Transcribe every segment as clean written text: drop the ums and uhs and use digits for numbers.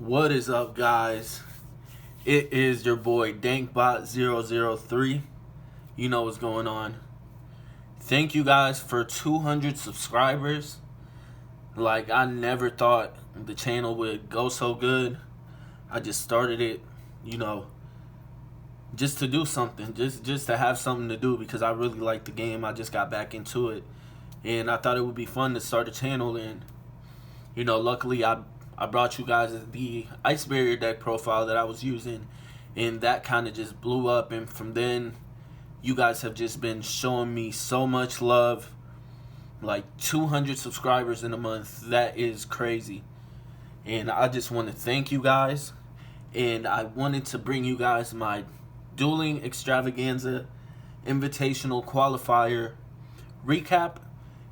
What is up, guys? It is your boy DankBot003. You know what's going on. Thank you guys for 200 subscribers. Like, I never thought the channel would go so good. I just started it, just to do something, just to have something to do because I really like the game. I just got back into it, and I thought it would be fun to start a channel. And luckily I brought you guys the ice barrier deck profile that I was using, and that kind of just blew up. And from then, you guys have just been showing me so much love. Like 200 subscribers in a month, that is crazy. And I just want to thank you guys. And I wanted to bring you guys my dueling extravaganza invitational qualifier recap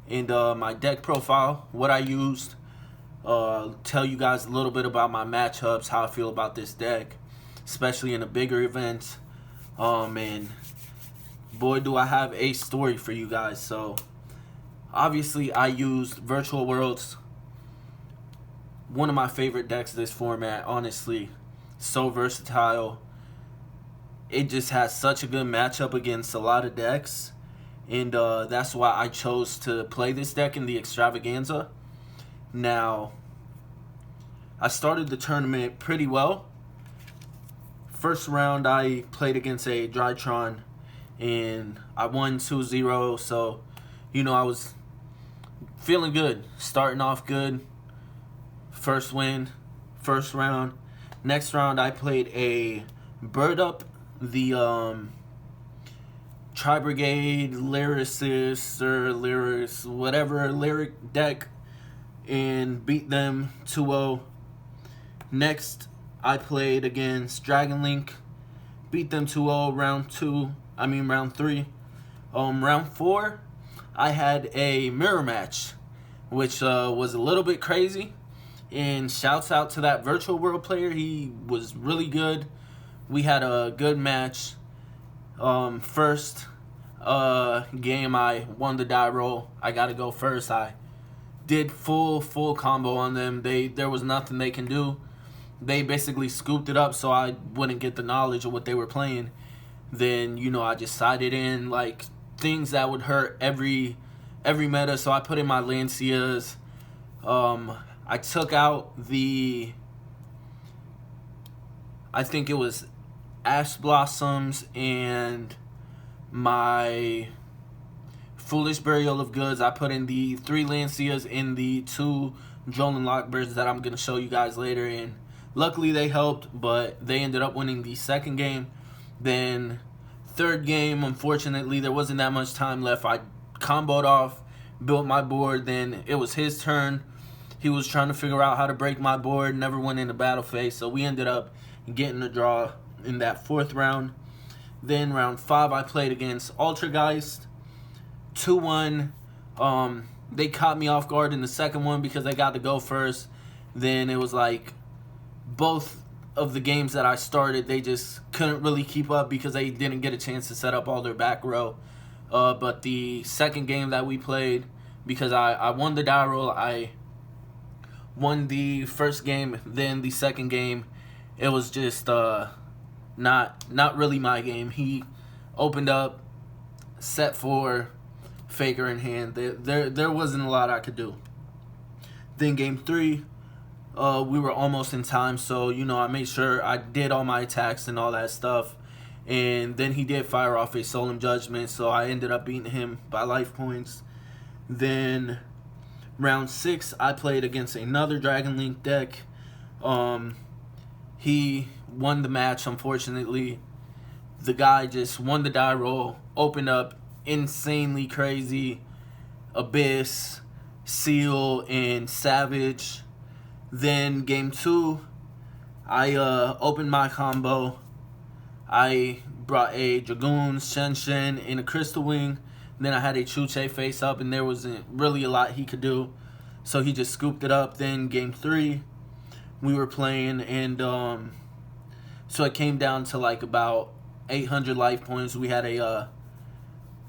and my deck profile, what I used. Tell you guys a little bit about my matchups, how I feel about this deck, especially in a bigger event. And boy, do I have a story for you guys. So obviously I used Virtual Worlds, one of my favorite decks this format. Honestly, so versatile. It just has such a good matchup against a lot of decks, and that's why I chose to play this deck in the extravaganza. Now, I started the tournament pretty well. First round, I played against a Drytron, and I won 2-0, so, I was feeling good, starting off good. First win, first round. Next round, I played a Bird Up, the Tri-Brigade, Lyricist, or Lyrics, whatever, lyric deck, and beat them 2-0. Next, I played against Dragon Link, beat them 2-0. Round 3. Round 4, I had a mirror match, which was a little bit crazy. And shouts out to that Virtual World player. He was really good. We had a good match. First game, I won the die roll. I got to go first. I did full combo on them. There was nothing they can do. They basically scooped it up so I wouldn't get the knowledge of what they were playing. Then, I just sided in like things that would hurt every meta. So I put in my Lancias. I took out I think it was Ash Blossoms and my Foolish Burial of Goods. I put in the 3 Lancias in the 2 Drolan Lockbirds that I'm going to show you guys later. And luckily they helped, but they ended up winning the second game. Then third game, unfortunately, there wasn't that much time left. I comboed off, built my board. Then it was his turn. He was trying to figure out how to break my board, never went into battle phase. So we ended up getting a draw in that fourth round. Then round 5, I played against Ultrageist. 2-1. They caught me off guard in the second one because they got to go first. Then it was like both of the games that I started, they just couldn't really keep up because they didn't get a chance to set up all their back row. But the second game that we played, because I won the die roll, I won the first game. Then the second game, it was just not really my game. He opened up, set 4, Faker in hand. There wasn't a lot I could do. Then game 3, we were almost in time, so I made sure I did all my attacks and all that stuff. And then he did fire off a Solemn Judgment, so I ended up beating him by life points. Then round 6, I played against another Dragon Link deck. He won the match, unfortunately. The guy just won the die roll, opened up insanely crazy Abyss, Seal, and Savage. Then game 2, I opened my combo. I brought a Dragoon, Shen, and a Crystal Wing. Then I had a Chuche face up, and there wasn't really a lot he could do. So he just scooped it up. Then game 3, we were playing, and so it came down to like about 800 life points. We had a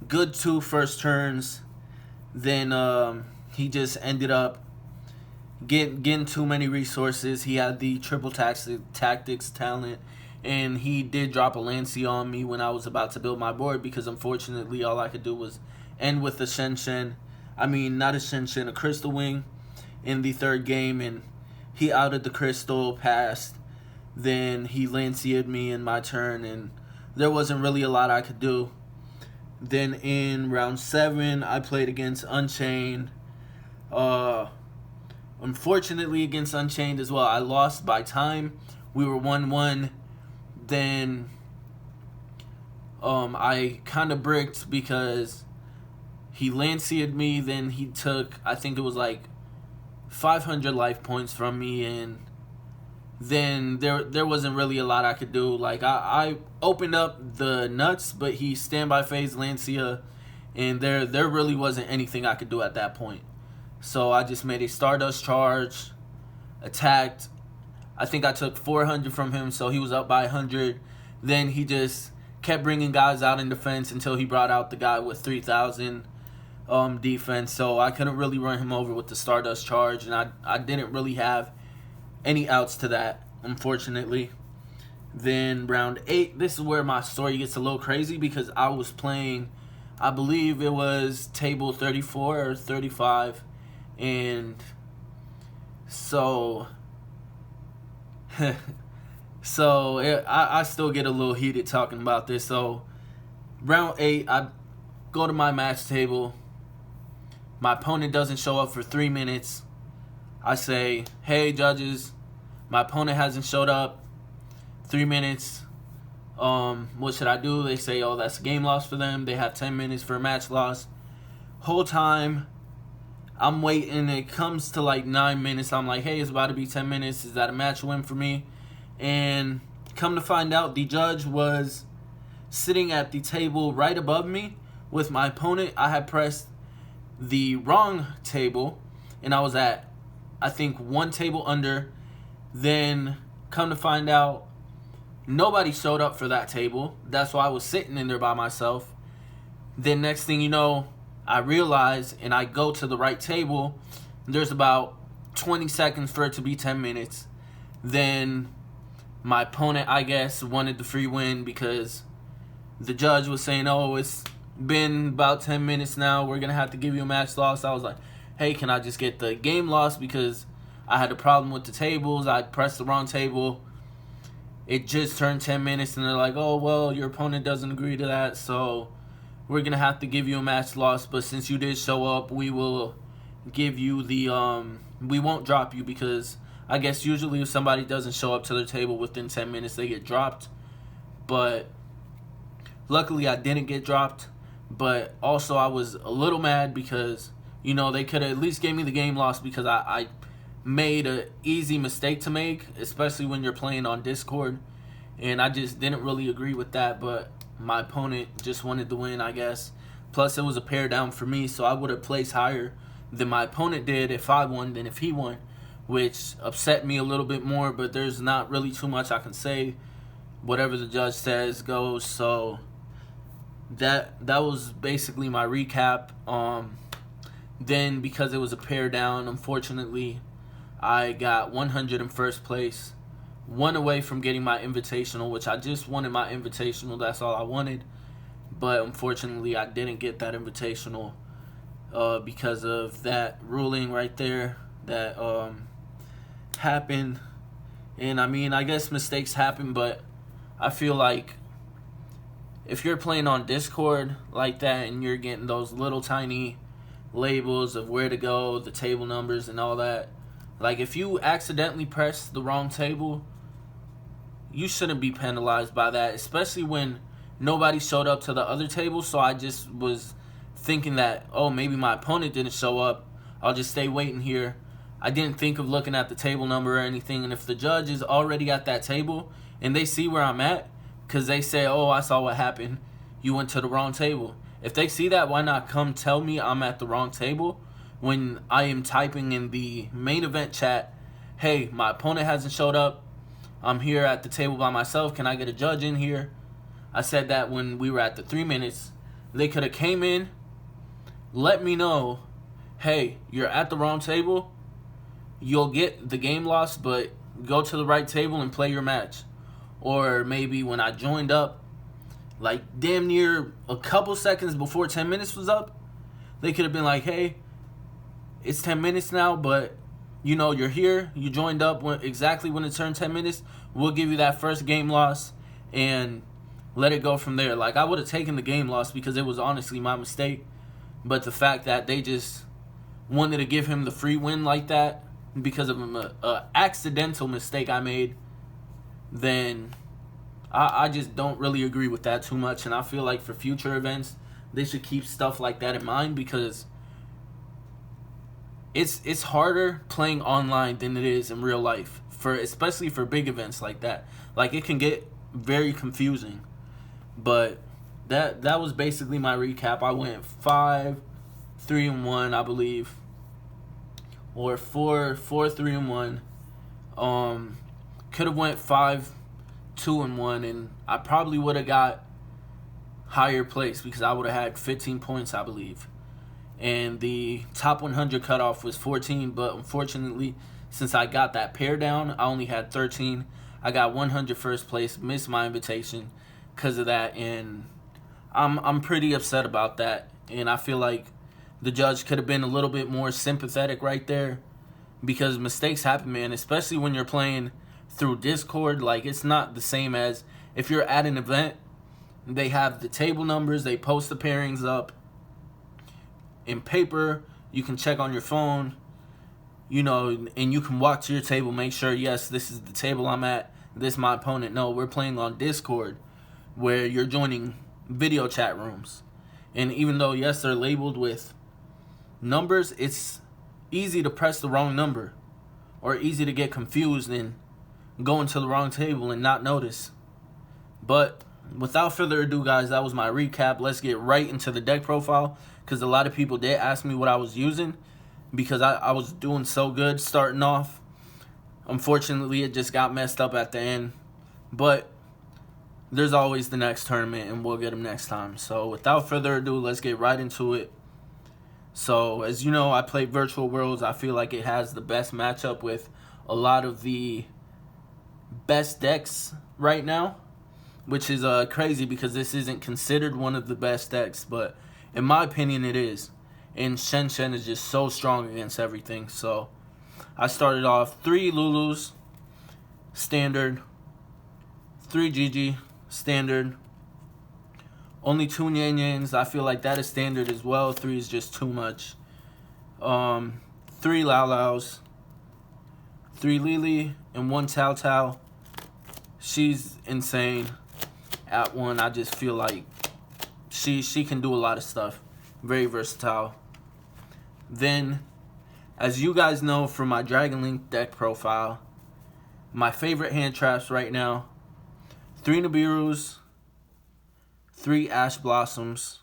good 2 first turns. Then he just ended up getting too many resources. He had the triple tactics talent, and he did drop a Lancia on me when I was about to build my board because unfortunately all I could do was end with a Shen. I mean, not a Shen, a Crystal Wing in the third game, and he outed the Crystal, passed. Then he Lancia'd me in my turn, and there wasn't really a lot I could do. Then in round 7, I played against Unchained. Unfortunately, against Unchained as well, I lost by time. We were 1-1. Then I kind of bricked because he Lancia'd me. Then he took, I think it was like 500 life points from me, and then there wasn't really a lot I could do. Like, I opened up the nuts, but he standby phase Lancia, and there really wasn't anything I could do at that point. So I just made a Stardust charge, attacked. I think I took 400 from him, so he was up by 100. Then he just kept bringing guys out in defense until he brought out the guy with 3,000 defense. So I couldn't really run him over with the Stardust charge, and I didn't really have any outs to that, unfortunately. Then round 8, this is where my story gets a little crazy because I was playing, I believe it was table 34 or 35, and so I still get a little heated talking about this. So round 8, I go to my match table. My opponent doesn't show up for 3 minutes. I say, hey, judges, my opponent hasn't showed up. 3 minutes. What should I do? They say, oh, that's a game loss for them. They have 10 minutes for a match loss. Whole time, I'm waiting. It comes to like 9 minutes. I'm like, hey, it's about to be 10 minutes. Is that a match win for me? And come to find out, the judge was sitting at the table right above me with my opponent. I had pressed the wrong table, and I was at, I think, one table under. Then come to find out, nobody showed up for that table. That's why I was sitting in there by myself. Then next thing you know, I realize, and I go to the right table. There's about 20 seconds for it to be 10 minutes. Then my opponent, I guess, wanted the free win because the judge was saying, oh, it's been about 10 minutes now. We're going to have to give you a match loss. I was like, hey, can I just get the game loss because I had a problem with the tables. I pressed the wrong table. It just turned 10 minutes, and they're like, oh, well, your opponent doesn't agree to that, so we're going to have to give you a match loss. But since you did show up, we will give you the, we won't drop you because I guess usually if somebody doesn't show up to their table within 10 minutes, they get dropped. But luckily, I didn't get dropped. But also, I was a little mad because, you know, they could have at least gave me the game loss because I made an easy mistake to make, especially when you're playing on Discord, and I just didn't really agree with that. But my opponent just wanted to win, I guess. Plus, it was a pair down for me, so I would have placed higher than my opponent did if I won than if he won, which upset me a little bit more. But there's not really too much I can say. Whatever the judge says goes. So that was basically my recap. Then because it was a pair down, unfortunately, I got 101st place, one away from getting my invitational, which I just wanted my invitational. That's all I wanted. But unfortunately, I didn't get that invitational because of that ruling right there that happened. And I mean, I guess mistakes happen, but I feel like if you're playing on Discord like that and you're getting those little tiny labels of where to go, the table numbers and all that, like, if you accidentally press the wrong table, you shouldn't be penalized by that, especially when nobody showed up to the other table. So I just was thinking that, oh, maybe my opponent didn't show up. I'll just stay waiting here. I didn't think of looking at the table number or anything. And if the judge is already at that table and they see where I'm at, because they say, oh, I saw what happened, you went to the wrong table. If they see that, why not come tell me I'm at the wrong table when I am typing in the main event chat, hey, my opponent hasn't showed up. I'm here at the table by myself. Can I get a judge in here? I said that when we were at the 3 minutes. They could have came in, let me know, hey, you're at the wrong table. you'll get the game lost, but go to the right table and play your match. Or maybe when I joined up, like damn near a couple seconds before 10 minutes was up, they could have been like, hey, it's 10 minutes now, but you know, you're here, you joined up exactly when it turned 10 minutes, we'll give you that first game loss and let it go from there. Like, I would have taken the game loss because it was honestly my mistake, but the fact that they just wanted to give him the free win like that because of an accidental mistake I made, then I just don't really agree with that too much. And I feel like for future events, they should keep stuff like that in mind, because it's harder playing online than it is in real life, for especially for big events like that. Like, it can get very confusing. But that was basically my recap. I went 5-3-1, I believe, or 4-3-1. Could have went 5-2-1, and I probably would have got higher place because I would have had 15 points, I believe. And the top 100 cutoff was 14, but unfortunately, since I got that pair down, I only had 13. I got 100 first place, missed my invitation because of that, and I'm pretty upset about that. And I feel like the judge could have been a little bit more sympathetic right there, because mistakes happen, man, especially when you're playing through Discord. Like, it's not the same as if you're at an event. They have the table numbers, they post the pairings up in paper, you can check on your phone, you know, and you can walk to your table, make sure, yes, this is the table I'm at, this is my opponent. No, we're playing on Discord, where you're joining video chat rooms. And even though, yes, they're labeled with numbers, it's easy to press the wrong number, or easy to get confused and go into the wrong table and not notice. But without further ado, guys, that was my recap. Let's get right into the deck profile, because a lot of people did ask me what I was using, because I was doing so good starting off. Unfortunately, it just got messed up at the end. But there's always the next tournament, and we'll get them next time. So without further ado, let's get right into it. So, as you know, I play Virtual Worlds. I feel like it has the best matchup with a lot of the best decks right now, which is crazy because this isn't considered one of the best decks, but in my opinion it is. And Shen Shen is just so strong against everything. So I started off 3 Lulus, standard, 3 Gigi, standard, only 2 Nyan Nyans. I feel like that is standard as well. 3 is just too much. 3 Lao Laos, 3 Lily, and 1 Tao Tao. She's insane. At 1, I just feel like she can do a lot of stuff. Very versatile. Then, as you guys know from my Dragon Link deck profile, my favorite hand traps right now: 3 Nibirus, 3 Ash Blossoms,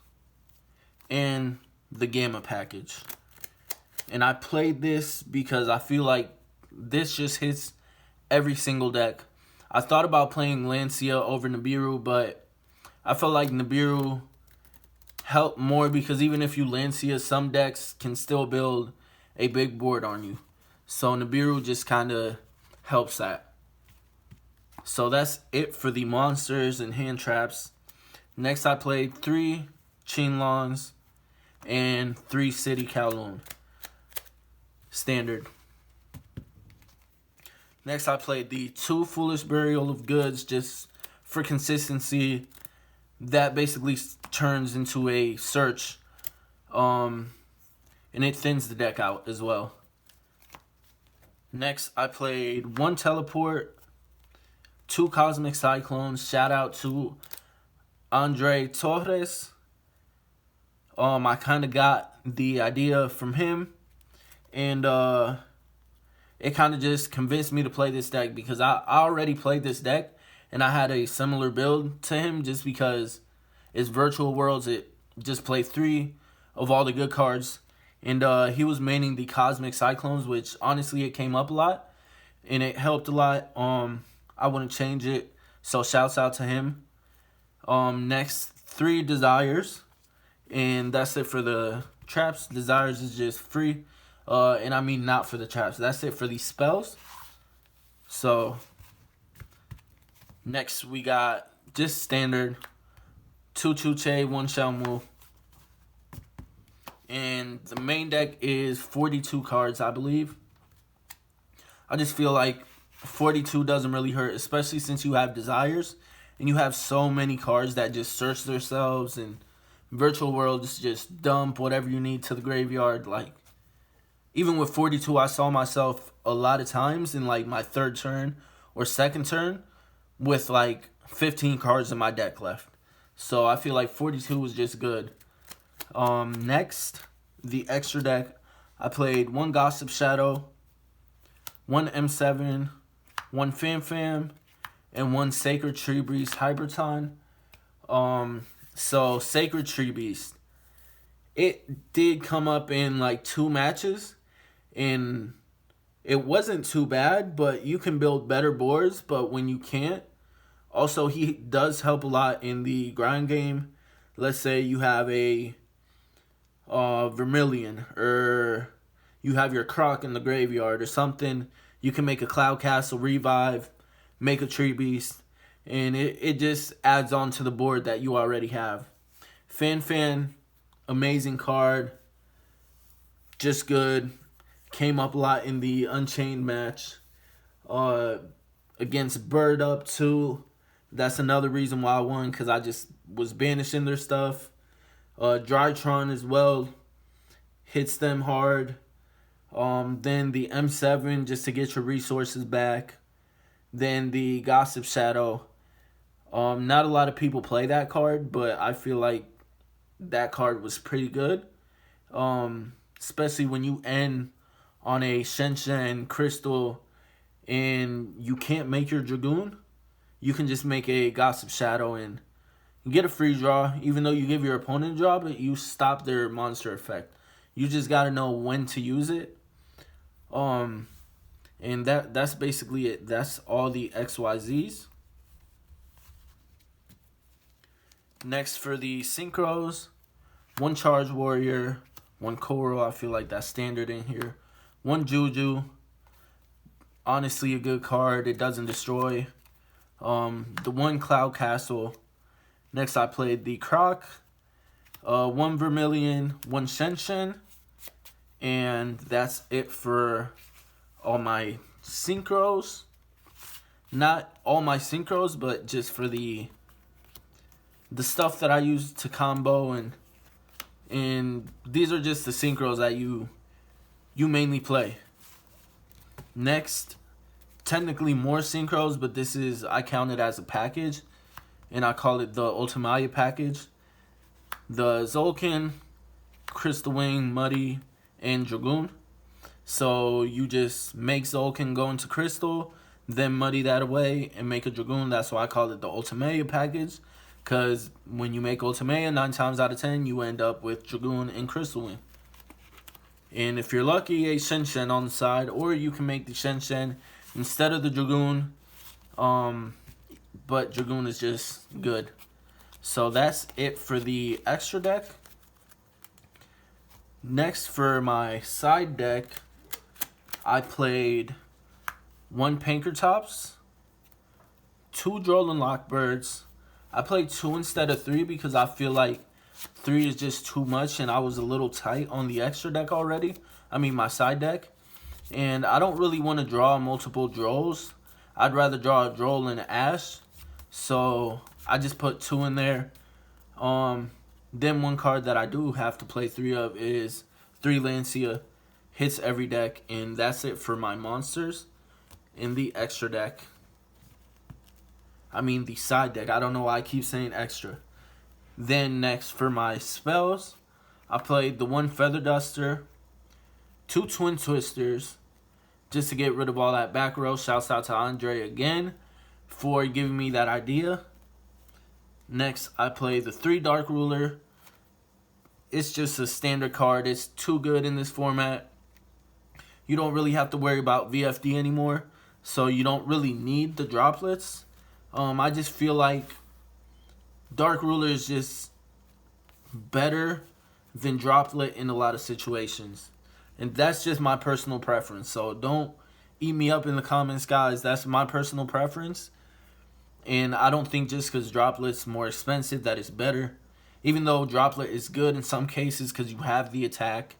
and the Gamma package. And I played this because I feel like this just hits every single deck. I thought about playing Lancia over Nibiru, but I felt like Nibiru helped more, because even if you Lancia, some decks can still build a big board on you. So Nibiru just kind of helps that. So that's it for the monsters and hand traps. Next, I played 3 Qinglongs and 3 City Kowloon. Standard. Next, I played the 2 Foolish Burial of Goods just for consistency. That basically turns into a search. And it thins the deck out as well. Next, I played 1 Teleport, 2 Cosmic Cyclones. Shout out to Andre Torres. I kind of got the idea from him. And it kind of just convinced me to play this deck, because I already played this deck and I had a similar build to him, just because it's Virtual Worlds. It just play 3 of all the good cards, and he was maining the Cosmic Cyclones, which honestly it came up a lot and it helped a lot. I wouldn't change it, so shouts out to him. Next, 3 Desires, and that's it for the traps. Desires is just free. And I mean not for the traps. That's it for these spells. So next we got just standard 2 Chuche, 1 Xiaomu. And the main deck is 42 cards, I believe. I just feel like 42 doesn't really hurt, especially since you have desires and you have so many cards that just search themselves, and virtual worlds just dump whatever you need to the graveyard. Like, even with 42, I saw myself a lot of times in like my third turn or second turn with like 15 cards in my deck left. So I feel like 42 was just good. Next, the extra deck. I played 1 Gossip Shadow, 1 M7, 1 Fam Fam, and 1 Sacred Tree Beast Hyperton. So Sacred Tree Beast, it did come up in like 2 matches, and it wasn't too bad, but you can build better boards. But when you can't, also he does help a lot in the grind game. Let's say you have a Vermilion, or you have your Croc in the graveyard or something, you can make a Cloud Castle revive, make a Tree Beast, and it just adds on to the board that you already have. Fan, amazing card, just good. Came up a lot in the Unchained match against Bird Up too. That's another reason why I won, because I just was banishing their stuff. Drytron as well hits them hard. Then the M7 just to get your resources back. Then the Gossip Shadow. Not a lot of people play that card, but I feel like that card was pretty good. Especially when you end on a Shenshen Crystal and you can't make your Dragoon, you can just make a Gossip Shadow and get a free draw. Even though you give your opponent a draw, but you stop their monster effect. You just gotta know when to use it. And that's basically it. That's all the XYZs. Next for the Synchros, 1 Charge Warrior, 1 Koro, I feel like that's standard in here. 1 Juju, honestly a good card, it doesn't destroy. The 1 Cloud Castle. Next I played the Croc, 1 Vermilion, 1 Shenshen, and that's it for all my Synchros. Not all my Synchros, but just for the stuff that I use to combo, and these are just the Synchros that you mainly play. Next, technically more Synchros, but this is, I count it as a package, and I call it the Ultimaya package. The Zolkin, Crystal Wing, Muddy, and Dragoon. So you just make Zolkin go into Crystal, then Muddy that away, and make a Dragoon. That's why I call it the Ultimaya package. Because when you make Ultimaya, 9 times out of 10, you end up with Dragoon and Crystal Wing. And if you're lucky, a Shenshen on the side, or you can make the Shenshen instead of the Dragoon. But Dragoon is just good. So that's it for the extra deck. Next for my side deck, I played 1 Pankratops, 2 Drolan Lockbirds. I played 2 instead of 3 because I feel like 3 is just too much, and I was a little tight on the extra deck already. I mean my side deck. And I don't really want to draw multiple Drolls. I'd rather draw a Droll and an Ash. So I just put 2 in there. Then one card that I do have to play 3 of is 3 Lancia. Hits every deck, and that's it for my monsters in the extra deck. I mean the side deck. I don't know why I keep saying extra. Then next for my spells, I played the 1 Feather Duster, 2 Twin Twisters, just to get rid of all that back row. Shouts out to Andre again for giving me that idea. Next, I play the 3 Dark Ruler. It's just a standard card. It's too good in this format. You don't really have to worry about VFD anymore, so you don't really need the droplets. I just feel like Dark Ruler is just better than Droplet in a lot of situations. And that's just my personal preference. So don't eat me up in the comments, guys. That's my personal preference. And I don't think just because Droplet's more expensive that it's better. Even though Droplet is good in some cases because you have the attack.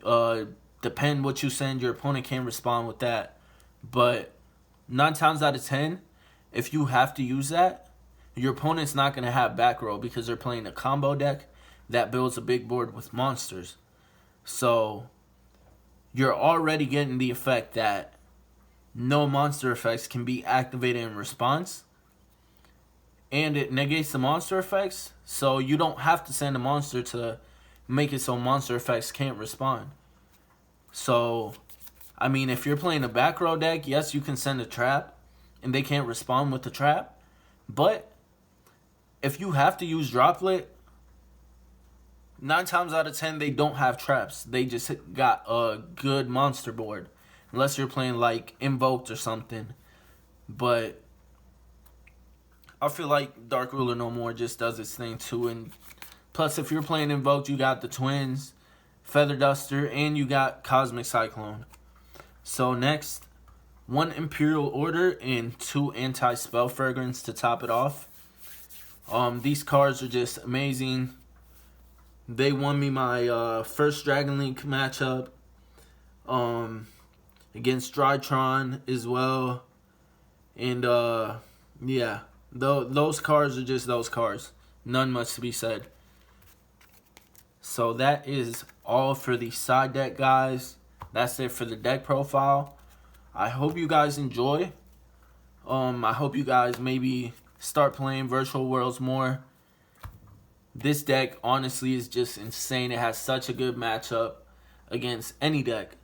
Depend what you send, your opponent can't respond with that. But 9 times out of 10, if you have to use that, your opponent's not going to have back row because they're playing a combo deck that builds a big board with monsters. So you're already getting the effect that no monster effects can be activated in response. And it negates the monster effects, so you don't have to send a monster to make it so monster effects can't respond. So, I mean, if you're playing a back row deck, yes, you can send a trap, and they can't respond with the trap. But if you have to use Droplet, 9 times out of 10, they don't have traps. They just got a good monster board. Unless you're playing, like, Invoked or something. But I feel like Dark Ruler No More just does its thing, too. And plus, if you're playing Invoked, you got the Twins, Feather Duster, and you got Cosmic Cyclone. So, next, 1 Imperial Order and 2 Anti-Spell Fragrance to top it off. These cards are just amazing. They won me my first Dragon League matchup against Drytron as well. And yeah, those cards are just those cards. None much to be said. So that is all for the side deck, guys. That's it for the deck profile. I hope you guys enjoy. I hope you guys maybe start playing Virtual Worlds more. This deck, honestly, is just insane. It has such a good matchup against any deck.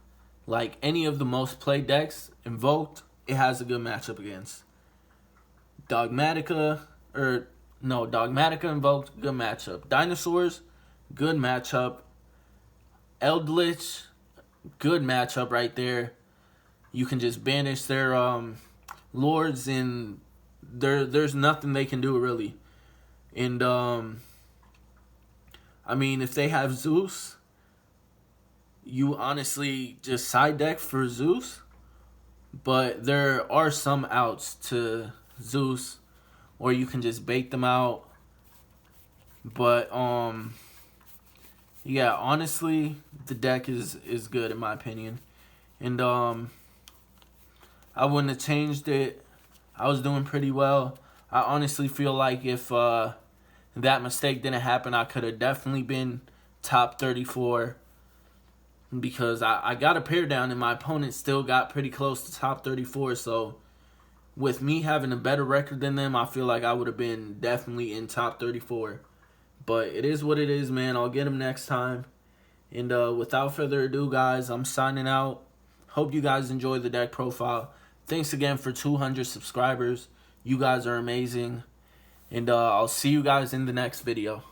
Like, any of the most played decks, Invoked, it has a good matchup against. Dogmatica, Invoked, good matchup. Dinosaurs, good matchup. Eldritch, good matchup right there. You can just banish their lords, and there's nothing they can do, really. And, I mean, if they have Zeus, you honestly just side deck for Zeus. But there are some outs to Zeus, or you can just bait them out. But, yeah, honestly, the deck is good in my opinion. And, I wouldn't have changed it. I was doing pretty well. I honestly feel like if that mistake didn't happen, I could have definitely been top 34. Because I got a pair down and my opponent still got pretty close to top 34. So with me having a better record than them, I feel like I would have been definitely in top 34. But it is what it is, man. I'll get them next time. And without further ado, guys, I'm signing out. Hope you guys enjoy the deck profile. Thanks again for 200 subscribers. You guys are amazing. And I'll see you guys in the next video.